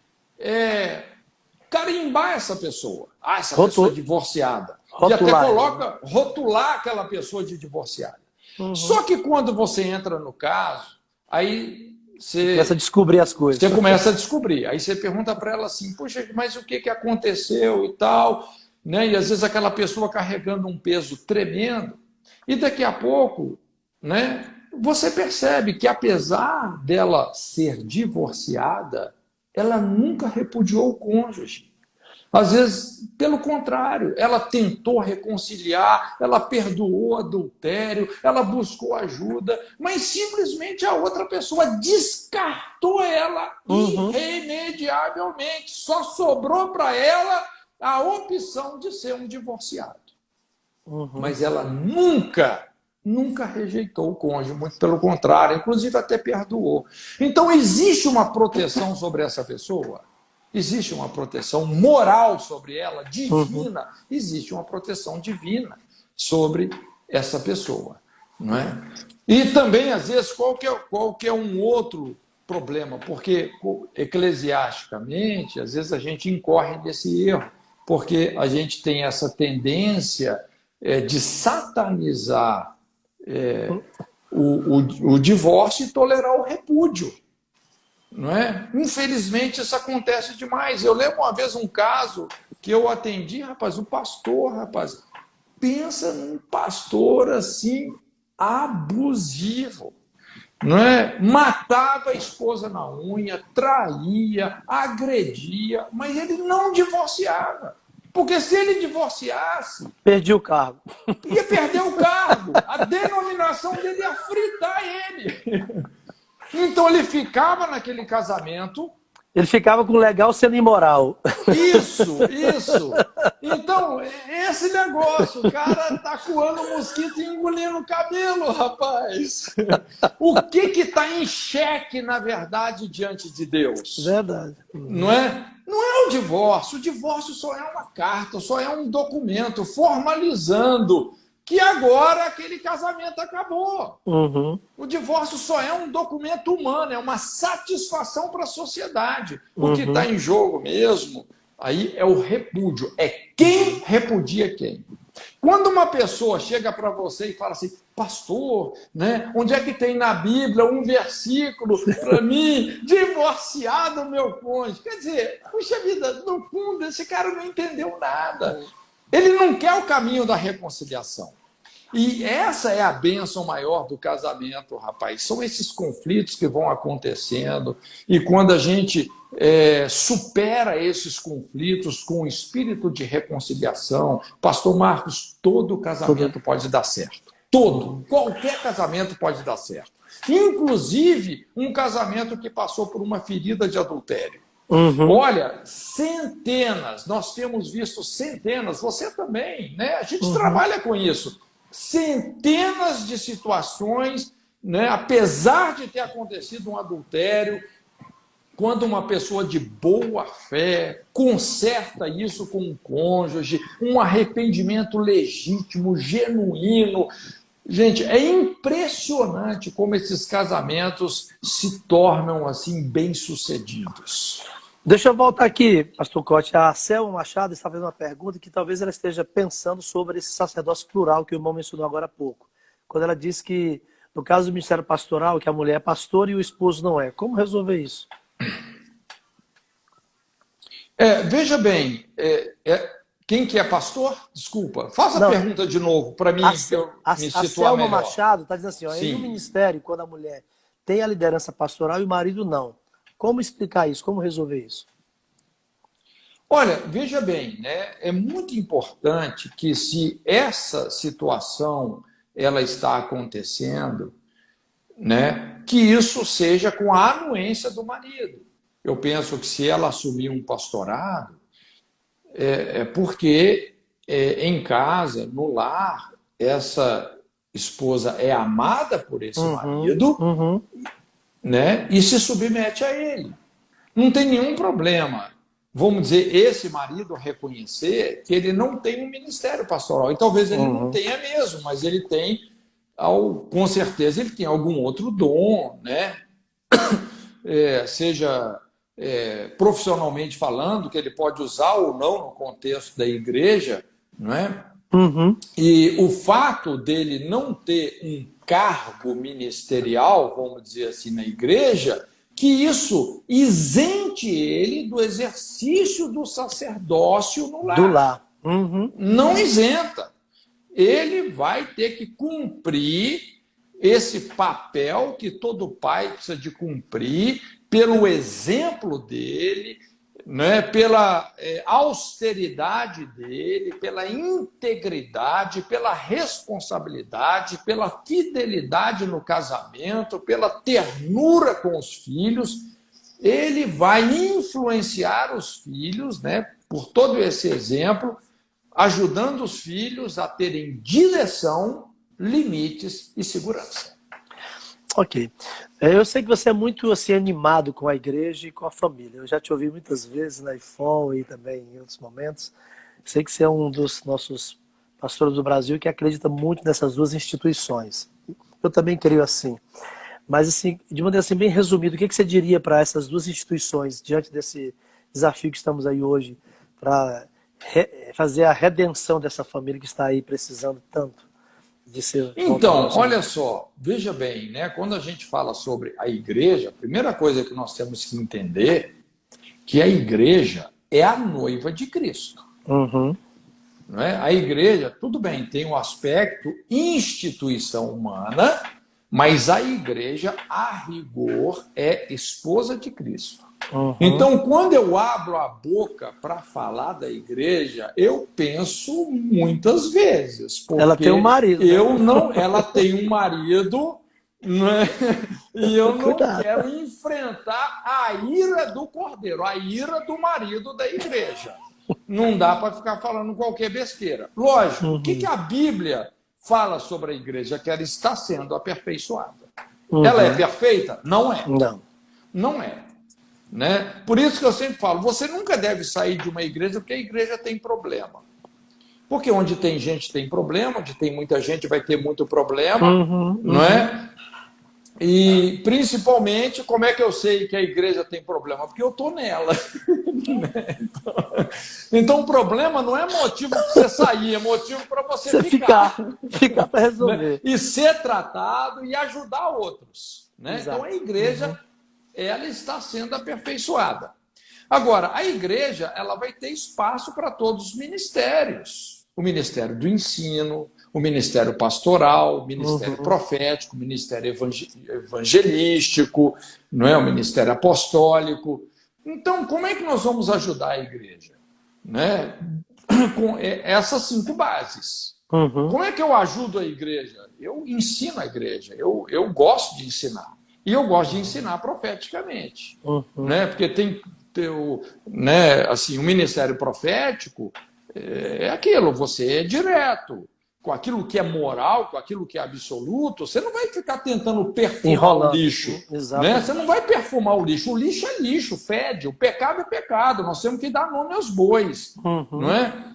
carimbar essa pessoa. Ah, essa pessoa é divorciada. E até coloca, rotular aquela pessoa de divorciada. Uhum. Só que quando você entra no caso, aí você começa a descobrir as coisas. Você começa a descobrir. Aí você pergunta para ela assim, puxa, mas o que aconteceu e tal? Né? E às vezes aquela pessoa carregando um peso tremendo. E daqui a pouco, né, você percebe que apesar dela ser divorciada, ela nunca repudiou o cônjuge. Às vezes, pelo contrário, ela tentou reconciliar, ela perdoou o adultério, ela buscou ajuda, mas simplesmente a outra pessoa descartou ela irremediavelmente. Só sobrou para ela a opção de ser um divorciado. Mas ela nunca rejeitou o cônjuge, muito pelo contrário, inclusive até perdoou. Então, existe uma proteção sobre essa pessoa? Existe uma proteção moral sobre ela, divina. Existe uma proteção divina sobre essa pessoa. Não é? E também, às vezes, qual que é um outro problema? Porque, eclesiasticamente, às vezes a gente incorre nesse erro, porque a gente tem essa tendência de satanizar o divórcio e tolerar o repúdio. Não é? Infelizmente, isso acontece demais. Eu lembro uma vez um caso que eu atendi, rapaz, um pastor, rapaz, pensa num pastor assim, abusivo, não é? Matava a esposa na unha, traía, agredia, mas ele não divorciava. Porque se ele divorciasse... Perdi o cargo. Ia perder o cargo. A denominação dele ia fritar ele. Então ele ficava naquele casamento. Ele ficava com o legal sendo imoral. Isso. Então, esse negócio, o cara tá coando mosquito e engolindo o cabelo, rapaz. O que está em xeque, na verdade, diante de Deus? Verdade. Não é? Não é o divórcio só é uma carta, só é um documento formalizando que agora aquele casamento acabou. O divórcio só é um documento humano, é uma satisfação para a sociedade. O que está em jogo mesmo, aí é o repúdio. É quem repudia quem. Quando uma pessoa chega para você e fala assim, pastor, né, onde é que tem na Bíblia um versículo para mim, divorciar do meu cônjuge? Quer dizer, puxa vida, no fundo, esse cara não entendeu nada. Ele não quer o caminho da reconciliação. E essa é a bênção maior do casamento, rapaz. São esses conflitos que vão acontecendo. E quando a gente supera esses conflitos com o espírito de reconciliação, pastor Marcos, todo casamento pode dar certo. Todo. Qualquer casamento pode dar certo. Inclusive, um casamento que passou por uma ferida de adultério. Olha, centenas, nós temos visto centenas, você também, né? A gente trabalha com isso. Centenas de situações, né? Apesar de ter acontecido um adultério, quando uma pessoa de boa fé conserta isso com um cônjuge, um arrependimento legítimo, genuíno. Gente, é impressionante como esses casamentos se tornam assim bem-sucedidos. Deixa eu voltar aqui, pastor Cote. A Selma Machado está fazendo uma pergunta que talvez ela esteja pensando sobre esse sacerdócio plural que o irmão mencionou agora há pouco. Quando ela disse que, no caso do ministério pastoral, que a mulher é pastora e o esposo não é. Como resolver isso? Veja bem, Quem que é pastor? Desculpa. Faça a Não, pergunta de novo para mim, que eu a me situar Selma melhor. Machado está dizendo assim, ó, em um Sim. ministério, quando a mulher tem a liderança pastoral e o marido não. Como explicar isso? Como resolver isso? Olha, veja bem, né? É muito importante que se essa situação ela está acontecendo, né, que isso seja com a anuência do marido. Eu penso que se ela assumir um pastorado, é porque em casa, no lar, essa esposa é amada por esse Uhum, marido, uhum, né, e se submete a ele. Não tem nenhum problema, vamos dizer, esse marido reconhecer que ele não tem um ministério pastoral. E talvez ele não uhum. tenha mesmo, mas ele tem, com certeza, ele tem algum outro dom, né? Seja profissionalmente falando, que ele pode usar ou não no contexto da igreja, não é? Uhum. E o fato dele não ter um cargo ministerial, vamos dizer assim, na igreja, que isso isente ele do exercício do sacerdócio no Do lar. lar. Uhum. Não isenta. Ele vai ter que cumprir esse papel que todo pai precisa de cumprir pelo exemplo dele, né, pela austeridade dele, pela integridade, pela responsabilidade, pela fidelidade no casamento, pela ternura com os filhos. Ele vai influenciar os filhos, né, por todo esse exemplo, ajudando os filhos a terem direção, limites e segurança. Ok. Eu sei que você é muito assim, animado com a igreja e com a família. Eu já te ouvi muitas vezes na IFOM e também em outros momentos. Sei que você é um dos nossos pastores do Brasil que acredita muito nessas duas instituições. Eu também creio assim. Mas, assim, de maneira assim, bem resumida, o que você diria para essas duas instituições diante desse desafio que estamos aí hoje para fazer a redenção dessa família que está aí precisando tanto de ser voltada ao Então, Senhor? olha só, veja bem, né? Quando a gente fala sobre a igreja, a primeira coisa que nós temos que entender é que a igreja é a noiva de Cristo. Uhum. Não é? A igreja, tudo bem, tem um aspecto instituição humana, mas a igreja, a rigor, é esposa de Cristo. Uhum. Então, quando eu abro a boca para falar da igreja, eu penso muitas vezes, Ela tem um porque marido, né? ela tem um marido, né? E eu não Cuidado. quero enfrentar a ira do cordeiro, a ira do marido da igreja. Não dá para ficar falando qualquer besteira. Lógico, o que a Bíblia fala sobre a igreja? Que ela está sendo aperfeiçoada. Ela é perfeita? Não é. Não. Não é. Né? Por isso que eu sempre falo, você nunca deve sair de uma igreja porque a igreja tem problema. Porque onde tem gente tem problema, onde tem muita gente vai ter muito problema, não é? E principalmente, como é que eu sei que a igreja tem problema? Porque eu estou nela. Então o problema não é motivo para você sair, é motivo para você ficar. Ficar para resolver. E ser tratado e ajudar outros. Né? Então a igreja ela está sendo aperfeiçoada. Agora, a igreja ela vai ter espaço para todos os ministérios. O ministério do ensino, o ministério pastoral, o ministério profético, o ministério evangelístico, não é? O ministério apostólico. Então, como é que nós vamos ajudar a igreja? Né? Com essas 5 bases. Como é que eu ajudo a igreja? Eu ensino a igreja, eu gosto de ensinar. E eu gosto de ensinar profeticamente. Né? Porque tem né, assim, o ministério profético é aquilo, você é direto. Com aquilo que é moral, com aquilo que é absoluto, você não vai ficar tentando perfumar o lixo. Né? Você não vai perfumar o lixo. O lixo é lixo, fede. O pecado é pecado. Nós temos que dar nome aos bois. Não é?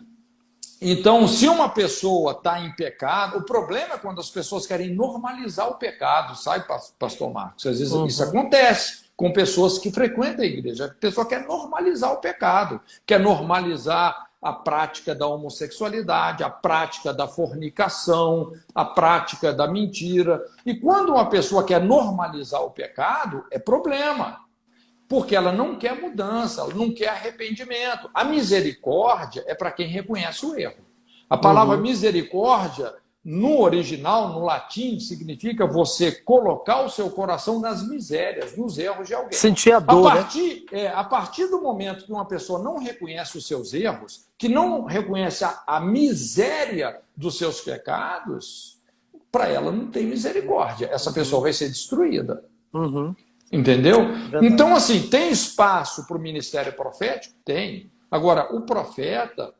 Então, se uma pessoa está em pecado, o problema é quando as pessoas querem normalizar o pecado, sabe, pastor Marcos? Às vezes isso acontece com pessoas que frequentam a igreja. A pessoa quer normalizar o pecado, quer normalizar a prática da homossexualidade, a prática da fornicação, a prática da mentira. E quando uma pessoa quer normalizar o pecado, é problema. porque ela não quer mudança, ela não quer arrependimento. A misericórdia é para quem reconhece o erro. A palavra misericórdia, no original, no latim, significa você colocar o seu coração nas misérias, nos erros de alguém. Sentir a dor, a partir do momento que uma pessoa não reconhece os seus erros, que não reconhece a miséria dos seus pecados, para ela não tem misericórdia. Essa pessoa vai ser destruída. Entendeu? Verdade. Então, assim, tem espaço para o ministério profético? Tem. Agora, o profeta,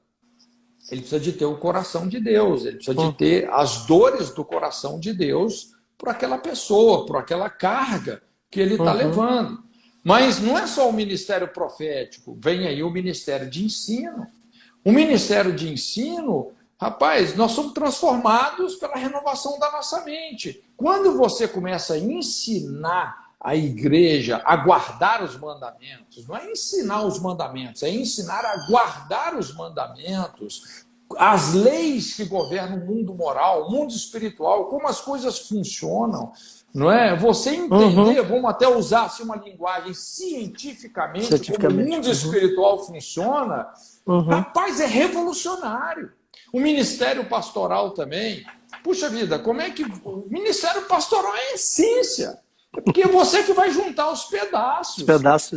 ele precisa de ter o coração de Deus, ele precisa de ter as dores do coração de Deus por aquela pessoa, por aquela carga que ele está levando. Mas não é só o ministério profético, vem aí o ministério de ensino. O ministério de ensino, rapaz, nós somos transformados pela renovação da nossa mente. Quando você começa a ensinar a igreja a guardar os mandamentos, não é ensinar os mandamentos, é ensinar a guardar os mandamentos, as leis que governam o mundo moral, o mundo espiritual, como as coisas funcionam, não é? Você entender, vamos até usar assim, uma linguagem cientificamente, como o mundo espiritual funciona, rapaz, é revolucionário. O ministério pastoral também. Puxa vida, como é que... O ministério pastoral é a essência. Porque é você que vai juntar os pedaços.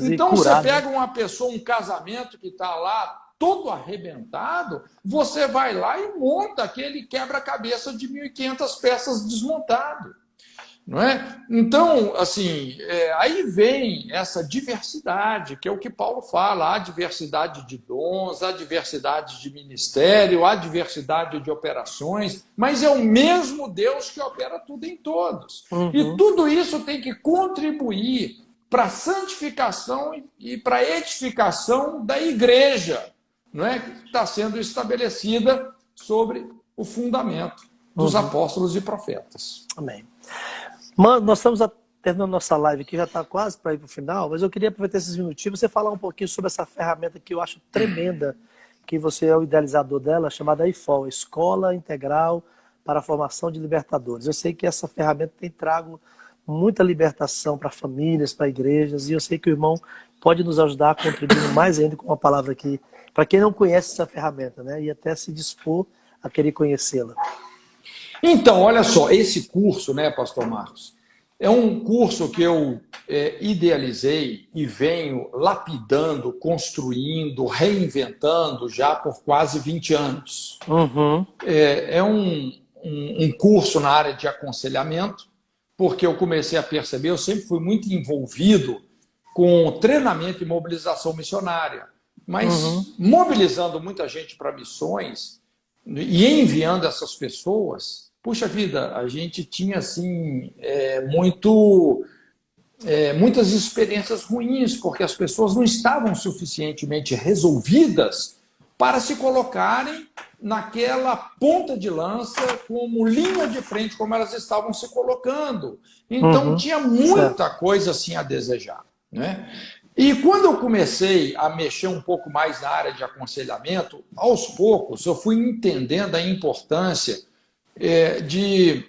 Então curar, você pega uma pessoa, um casamento que está lá todo arrebentado, você vai lá e monta aquele quebra-cabeça de 1.500 peças desmontado. Não é? Então, assim, aí vem essa diversidade, que é o que Paulo fala, há diversidade de dons, há diversidade de ministério, há diversidade de operações, mas é o mesmo Deus que opera tudo em todos. E tudo isso tem que contribuir para a santificação e para a edificação da igreja, não é? Que está sendo estabelecida sobre o fundamento dos apóstolos e profetas. Amém. Mano, nós estamos terminando nossa live aqui, já está quase para ir para o final, mas eu queria aproveitar esses minutinhos e você falar um pouquinho sobre essa ferramenta que eu acho tremenda, que você é o idealizador dela, chamada IFOL, Escola Integral para a Formação de Libertadores. Eu sei que essa ferramenta tem trago muita libertação para famílias, para igrejas, e eu sei que o irmão pode nos ajudar contribuindo mais ainda com uma palavra aqui, para quem não conhece essa ferramenta, né, e até se dispor a querer conhecê-la. Então, olha só, esse curso, né, Pastor Marcos, é um curso que eu idealizei e venho lapidando, construindo, reinventando já por quase 20 anos. É um curso na área de aconselhamento, porque eu comecei a perceber, eu sempre fui muito envolvido com treinamento e mobilização missionária, mas mobilizando muita gente para missões e enviando essas pessoas. Puxa vida, a gente tinha assim, muitas experiências ruins, porque as pessoas não estavam suficientemente resolvidas para se colocarem naquela ponta de lança, como linha de frente, como elas estavam se colocando. Então, tinha muita coisa assim a desejar, né? E quando eu comecei a mexer um pouco mais na área de aconselhamento, aos poucos eu fui entendendo a importância de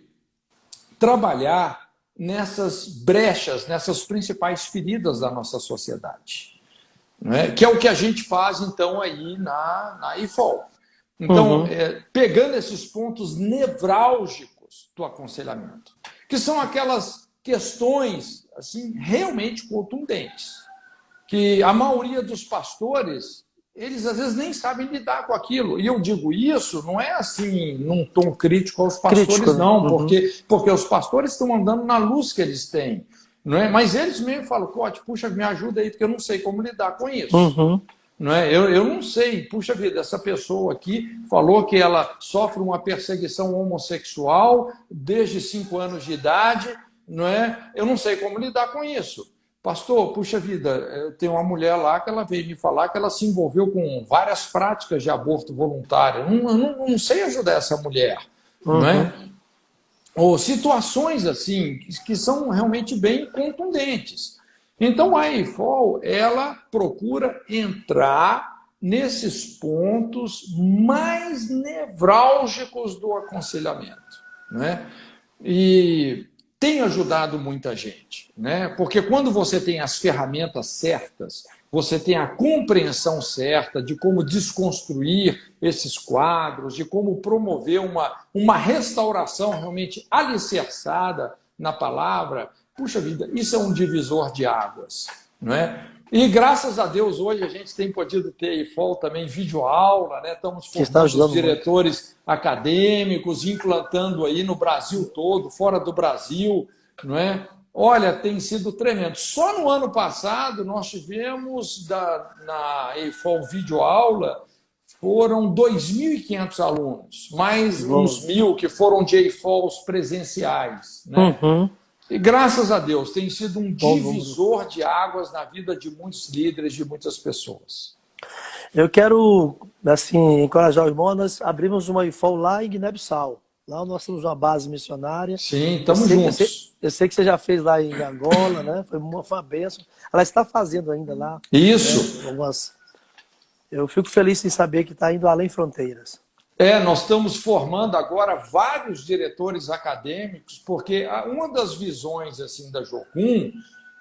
trabalhar nessas brechas, nessas principais feridas da nossa sociedade, né? Que é o que a gente faz, então, aí na IFOL. Então, pegando esses pontos nevrálgicos do aconselhamento, que são aquelas questões assim, realmente contundentes, que a maioria dos pastores, eles às vezes nem sabem lidar com aquilo. E eu digo isso, não é assim, num tom crítico aos pastores, não, porque os pastores estão andando na luz que eles têm. Não é? Mas eles mesmo falam, Cote, puxa, me ajuda aí, porque eu não sei como lidar com isso. Não é? Eu não sei, puxa vida, essa pessoa aqui falou que ela sofre uma perseguição homossexual desde 5 anos de idade, não é? Eu não sei como lidar com isso. Pastor, puxa vida, tem uma mulher lá que ela veio me falar que ela se envolveu com várias práticas de aborto voluntário. Eu não sei ajudar essa mulher, não é? Ou situações assim, que são realmente bem contundentes. Então, a IFOL, ela procura entrar nesses pontos mais nevrálgicos do aconselhamento, né? E tem ajudado muita gente, né? Porque quando você tem as ferramentas certas, você tem a compreensão certa de como desconstruir esses quadros, de como promover uma restauração realmente alicerçada na palavra. Puxa vida, isso é um divisor de águas, não é? E graças a Deus hoje a gente tem podido ter IFOL também videoaula, né? Estamos formando os diretores acadêmicos, implantando aí no Brasil todo, fora do Brasil, não é? Olha, tem sido tremendo. Só no ano passado nós tivemos na IFOL videoaula foram 2.500 alunos, mais uns 1.000 que foram de IFOLs presenciais, né? Uhum. E graças a Deus tem sido um divisor de águas na vida de muitos líderes, de muitas pessoas. Eu quero, assim, encorajar os irmãos. Nós abrimos uma IFOL lá em Guiné-Bissau. Lá nós temos uma base missionária. Sim, estamos juntos. Eu sei que você já fez lá em Angola, né? Foi uma bênção. Ela está fazendo ainda lá. Isso. Né? Eu fico feliz em saber que está indo além fronteiras. Nós estamos formando agora vários diretores acadêmicos, porque uma das visões assim da Jocum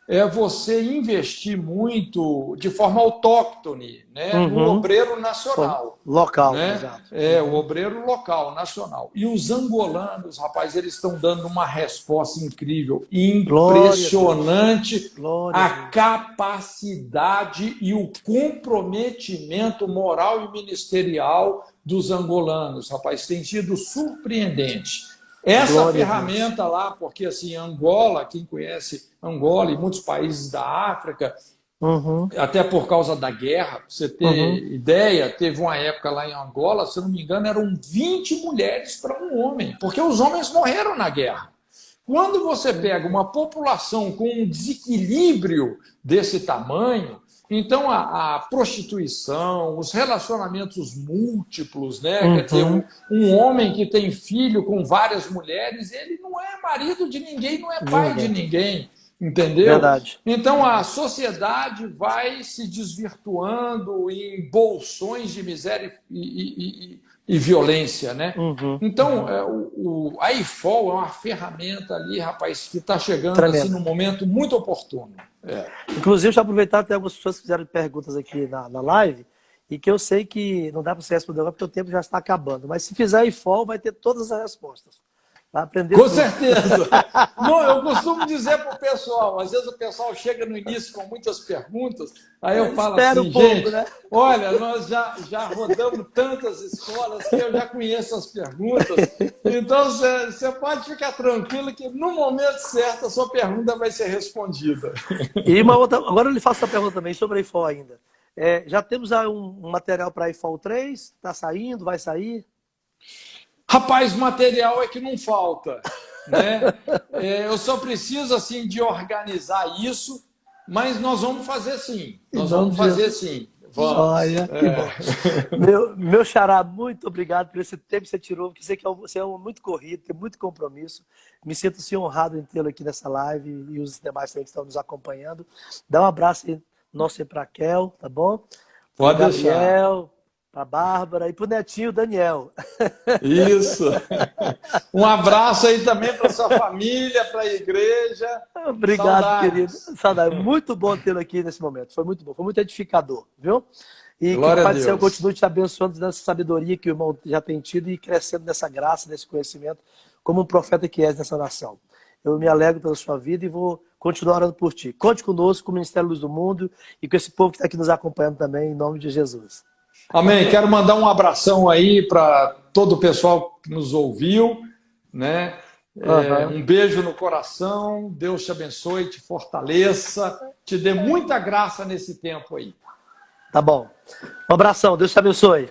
é você investir muito de forma autóctone, né, no obreiro nacional. Local, né? Exato. O obreiro local, nacional. E os angolanos, rapaz, eles estão dando uma resposta incrível, impressionante, a capacidade e o comprometimento moral e ministerial dos angolanos, rapaz, tem sido surpreendente. Essa ferramenta lá, porque assim, Angola, quem conhece Angola e muitos países da África, até por causa da guerra, pra você ter ideia, teve uma época lá em Angola, se eu não me engano, eram 20 mulheres para um homem, porque os homens morreram na guerra. Quando você pega uma população com um desequilíbrio desse tamanho, então a prostituição, os relacionamentos múltiplos, né? Quer dizer, um homem que tem filho com várias mulheres, ele não é marido de ninguém, não é pai de ninguém, entendeu? Verdade. Então a sociedade vai se desvirtuando em bolsões de miséria e violência, né? Então a IFOL é uma ferramenta ali, rapaz, que está chegando assim, num momento muito oportuno. Inclusive, deixa eu aproveitar, tem algumas pessoas que fizeram perguntas aqui na live, e que eu sei que não dá para você responder agora, porque o tempo já está acabando. Mas se fizer IFOL, vai ter todas as respostas. Vai aprender Com tudo. certeza! Não, eu costumo dizer para o pessoal, às vezes o pessoal chega no início com muitas perguntas, aí eu falo assim, gente, né? Olha, nós já rodamos tantas escolas que eu já conheço as perguntas, então você pode ficar tranquilo que no momento certo a sua pergunta vai ser respondida. E uma outra, agora eu lhe faço a pergunta também sobre a IFOL ainda. Já temos um material para a IFOL 3? Está saindo? Vai sair? Rapaz, material é que não falta, né? Eu só preciso assim de organizar isso, mas nós vamos fazer sim. Nós vamos fazer sim. Vamos. Olha, que bom. Meu xará, muito obrigado por esse tempo que você tirou, porque sei que você é muito corrido, tem muito compromisso. Me sinto assim, honrado em tê-lo aqui nessa live e os demais também que estão nos acompanhando. Dá um abraço aí, nosso para a Kel, tá bom? Pode deixar. Para a Bárbara e para o netinho Daniel. Isso. Um abraço aí também para sua família, para a igreja. Obrigado, Saudades. querido. Saudade. Muito bom tê-lo aqui nesse momento. Foi muito bom, foi muito edificador, viu? E Glória que o Pai a do Céu Deus. continue te abençoando nessa sabedoria que o irmão já tem tido e crescendo nessa graça, nesse conhecimento, como um profeta que és nessa nação. Eu me alegro pela sua vida e vou continuar orando por ti. Conte conosco, com o Ministério Luz do Mundo e com esse povo que está aqui nos acompanhando também, em nome de Jesus. Amém. Quero mandar um abração aí para todo o pessoal que nos ouviu, né? Um beijo no coração. Deus te abençoe, te fortaleça, te dê muita graça nesse tempo aí. Tá bom. Um abração. Deus te abençoe.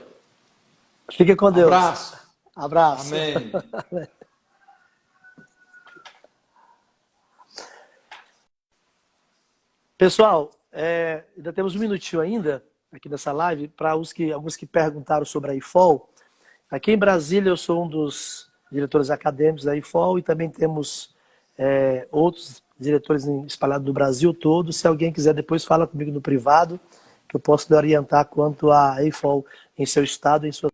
Fique com Deus. Abraço. Abraço. Amém. Pessoal, ainda temos um minutinho ainda aqui nessa live para alguns que perguntaram sobre a IFOL. Aqui em Brasília eu sou um dos diretores acadêmicos da IFOL e também temos outros diretores espalhados no Brasil todo. Se alguém quiser depois fala comigo no privado, que eu posso lhe orientar quanto à IFOL em seu estado, em sua